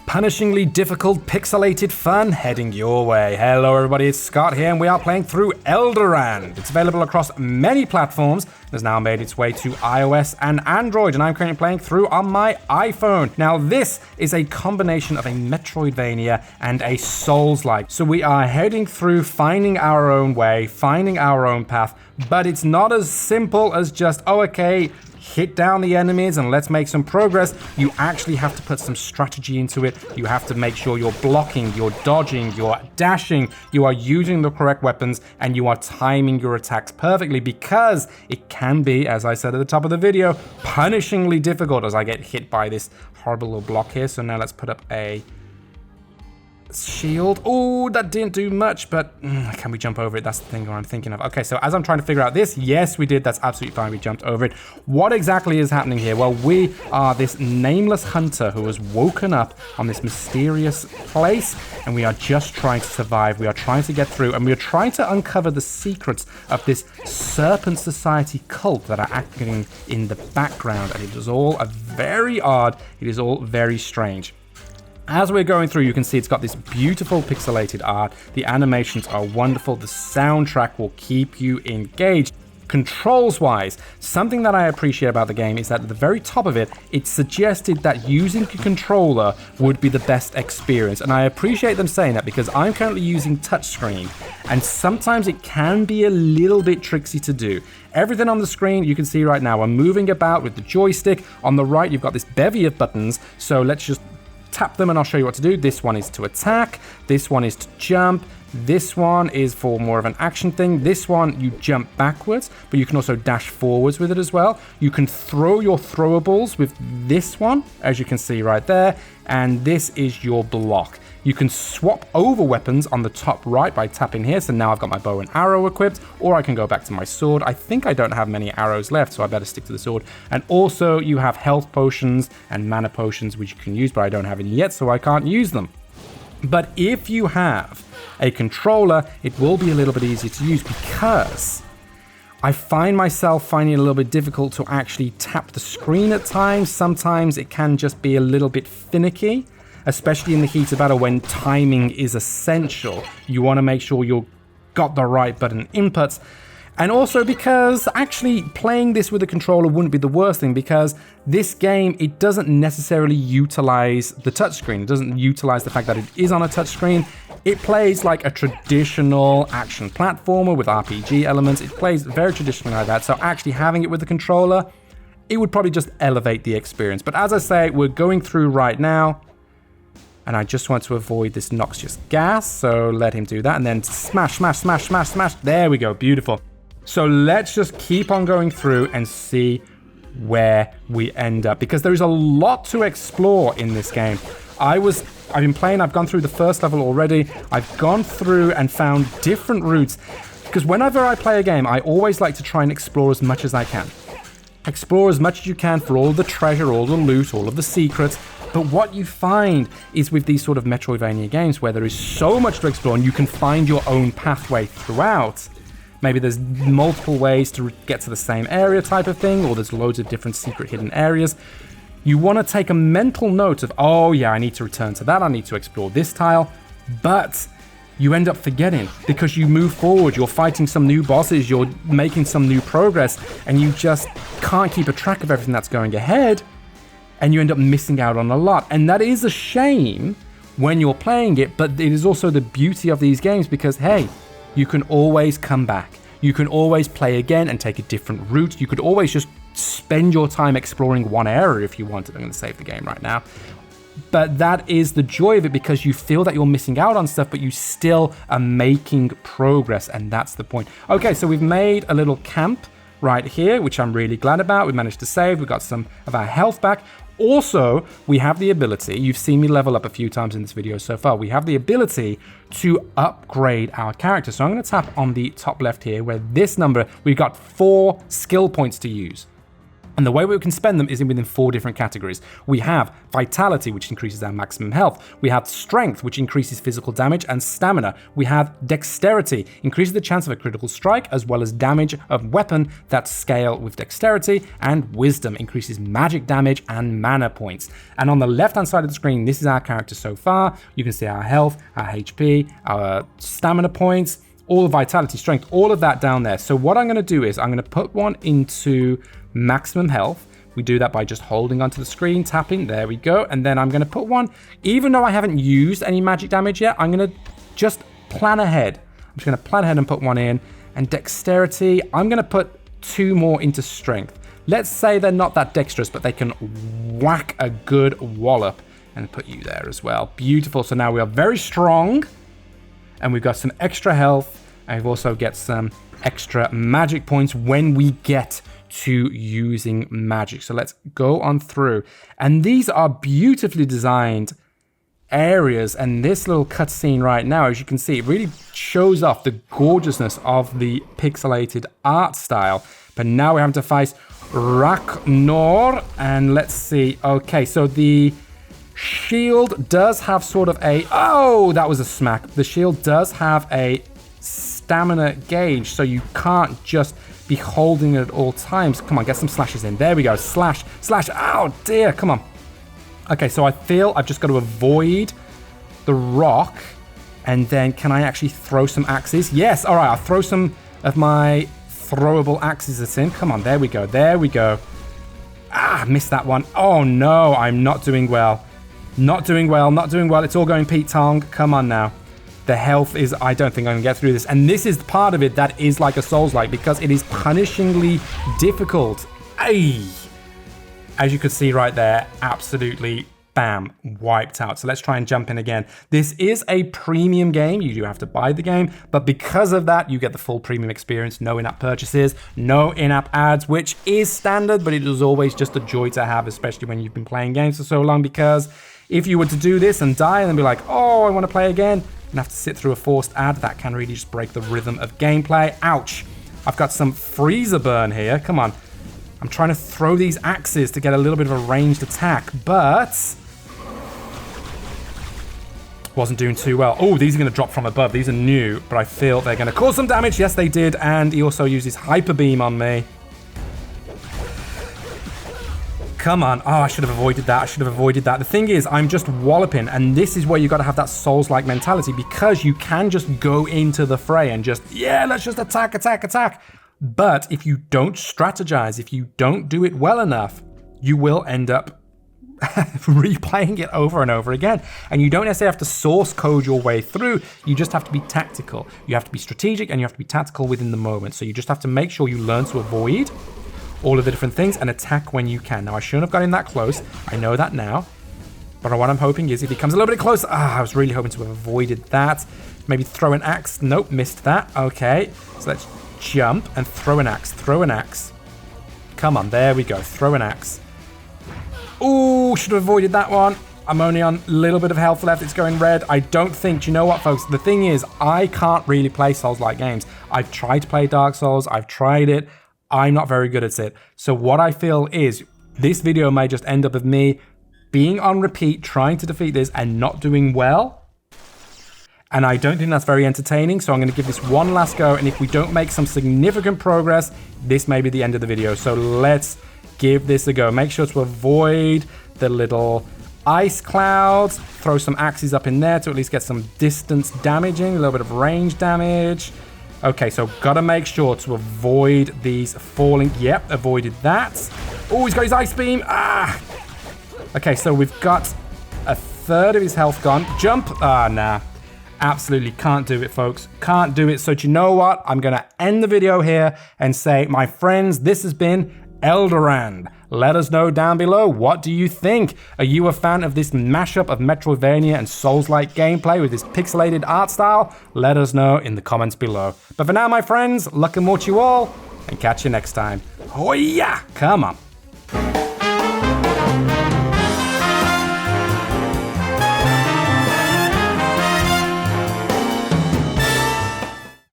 punishingly difficult pixelated fun heading your way. Hello everybody, it's Scott here and we are playing through Elderand. It's available across many platforms. It has now made its way to iOS and Android, and I'm currently playing through on my iPhone. Now this is a combination of a metroidvania and a Souls-like. So we are heading through, finding our own way, finding our own path, but it's not as simple as just, oh okay, hit down the enemies and let's make some progress. You actually have to put some strategy into it. You have to make sure you're blocking, you're dodging, you're dashing, you are using the correct weapons, and you are timing your attacks perfectly, because it can be, as I said at the top of the video, punishingly difficult as I get hit by this horrible little block here. So now let's put up a shield. Oh, that didn't do much, but can we jump over it? That's the thing I'm thinking of. Okay, so as I'm trying to figure out this, yes, we did. That's absolutely fine. We jumped over it. What exactly is happening here? Well, we are this nameless hunter who has woken up on this mysterious place, and we are just trying to survive. We are trying to get through, and we are trying to uncover the secrets of this Serpent Society cult that are acting in the background, and it is all very odd. It is all very strange. As we're going through, you can see it's got this beautiful pixelated art. The animations are wonderful. The soundtrack will keep you engaged. Controls-wise, something that I appreciate about the game is that at the very top of it, it suggested that using a controller would be the best experience. And I appreciate them saying that, because I'm currently using touchscreen, and sometimes it can be a little bit tricksy to do. Everything on the screen, you can see right now, I'm moving about with the joystick. On the right, you've got this bevy of buttons. So let's just tap them and I'll show you what to do. This one is to attack. This one is to jump. This one is for more of an action thing. This one, you jump backwards, but you can also dash forwards with it as well. You can throw your throwables with this one, as you can see right there. And this is your block. You can swap over weapons on the top right by tapping here. So now I've got my bow and arrow equipped, or I can go back to my sword. I think I don't have many arrows left, so I better stick to the sword. And also you have health potions and mana potions, which you can use, but I don't have any yet, so I can't use them. But if you have a controller, it will be a little bit easier to use, because I find myself finding it a little bit difficult to actually tap the screen at times. Sometimes it can just be a little bit finicky, especially in the heat of battle when timing is essential. You want to make sure you've got the right button inputs. And also because actually playing this with a controller wouldn't be the worst thing, because this game, it doesn't necessarily utilize the touchscreen. It doesn't utilize the fact that it is on a touchscreen. It plays like a traditional action platformer with RPG elements. It plays very traditionally like that. So actually having it with the controller, it would probably just elevate the experience. But as I say, we're going through right now, and I just want to avoid this noxious gas. So let him do that, and then smash, smash, smash, smash, smash. There we go, beautiful. So let's just keep on going through and see where we end up, because there is a lot to explore in this game. I've been playing, I've gone through the first level already. I've gone through and found different routes, because whenever I play a game, I always like to try and explore as much as I can. Explore as much as you can for all the treasure, all the loot, all of the secrets. But what you find is with these sort of Metroidvania games where there is so much to explore and you can find your own pathway throughout. Maybe there's multiple ways to get to the same area type of thing, or there's loads of different secret hidden areas. You want to take a mental note of, oh yeah, I need to return to that, I need to explore this tile, but you end up forgetting because you move forward, you're fighting some new bosses, you're making some new progress, and you just can't keep a track of everything that's going ahead, and you end up missing out on a lot. And that is a shame when you're playing it, but it is also the beauty of these games, because hey, you can always come back. You can always play again and take a different route. You could always just spend your time exploring one area if you wanted. I'm going to save the game right now. But that is the joy of it, because you feel that you're missing out on stuff, but you still are making progress, and that's the point. Okay, so we've made a little camp right here, which I'm really glad about. We managed to save. We got some of our health back. Also, we have the ability, you've seen me level up a few times in this video so far, we have the ability to upgrade our character. So I'm going to tap on the top left here, where this number, we've got 4 skill points to use. And the way we can spend them is within 4 different categories. We have Vitality, which increases our maximum health. We have Strength, which increases physical damage and stamina. We have Dexterity, increases the chance of a critical strike, as well as damage of weapon that scale with Dexterity. And Wisdom, increases magic damage and mana points. And on the left-hand side of the screen, this is our character so far. You can see our health, our HP, our stamina points, all the Vitality, Strength, all of that down there. So what I'm going to do is I'm going to put one into maximum health. We do that by just holding onto the screen, tapping, there we go. And then I'm going to put one, even though I haven't used any magic damage yet, I'm going to just plan ahead. I'm just going to plan ahead and put one in. And Dexterity, I'm going to put 2 more into Strength. Let's say they're not that dexterous, but they can whack a good wallop, and put you there as well. Beautiful. So now we are very strong, and we've got some extra health, and we've also got some extra magic points when we get to using magic. So let's go on through. And these are beautifully designed areas, and this little cutscene right now, as you can see, it really shows off the gorgeousness of the pixelated art style. But now we're having to fight Ragnar, and let's see. Okay, so the shield does have sort of a... Oh, that was a smack. The shield does have a stamina gauge, so you can't just be holding it at all times. Come on, get some slashes in. There we go. Slash, slash. Oh, dear. Come on. Okay, so I feel I've just got to avoid the rock, and then can I actually throw some axes? Yes. All right, I'll throw some of my throwable axes that's in. Come on, there we go. There we go. Ah, missed that one. Oh, no, I'm not doing well. Not doing well, not doing well. It's all going Pete Tong. Come on now. The health is, I don't think I can get through this. And this is part of it that is like a Souls-like, because it is punishingly difficult. Ay! As you can see right there, absolutely, bam, wiped out. So let's try and jump in again. This is a premium game. You do have to buy the game, but because of that, you get the full premium experience. No in-app purchases, no in-app ads, which is standard, but it is always just a joy to have, especially when you've been playing games for so long, because if you were to do this and die and then be like, oh, I want to play again, and have to sit through a forced ad, that can really just break the rhythm of gameplay. Ouch. I've got some freezer burn here. Come on. I'm trying to throw these axes to get a little bit of a ranged attack, but wasn't doing too well. Oh, these are going to drop from above. These are new, but I feel they're going to cause some damage. Yes, they did, and he also uses Hyper Beam on me. Come on. Oh, I should have avoided that. I should have avoided that. The thing is, I'm just walloping, and this is where you got to have that Souls-like mentality, because you can just go into the fray and just, yeah, let's just attack, attack, attack. But if you don't strategize, if you don't do it well enough, you will end up replaying it over and over again. And you don't necessarily have to source code your way through. You just have to be tactical. You have to be strategic, and you have to be tactical within the moment. So you just have to make sure you learn to avoid all of the different things and attack when you can. Now, I shouldn't have got in that close. I know that now. But what I'm hoping is if he comes a little bit closer... I was really hoping to have avoided that. Maybe throw an axe. Nope, missed that. Okay, so let's jump and throw an axe. Throw an axe. Come on, there we go. Throw an axe. Ooh, should have avoided that one. I'm only on a little bit of health left. It's going red. I don't think... Do you know what, folks? The thing is, I can't really play Souls-like games. I've tried to play Dark Souls. I've tried it. I'm not very good at it. So what I feel is this video may just end up with me being on repeat, trying to defeat this and not doing well. And I don't think that's very entertaining. So I'm going to give this one last go. And if we don't make some significant progress, this may be the end of the video. So let's give this a go. Make sure to avoid the little ice clouds. Throw some axes up in there to at least get some distance damaging, a little bit of range damage. Okay, so gotta make sure to avoid these falling. Yep, avoided that. Oh, he's got his ice beam. Ah! Okay, so we've got a third of his health gone. Jump. Ah, nah. Absolutely can't do it, folks. Can't do it. So do you know what? I'm gonna end the video here and say, my friends, this has been Elderand. Let us know down below, what do you think? Are you a fan of this mashup of Metroidvania and Souls-like gameplay with this pixelated art style? Let us know in the comments below. But for now, my friends, luck and more to you all, and catch you next time. Oh yeah, come on.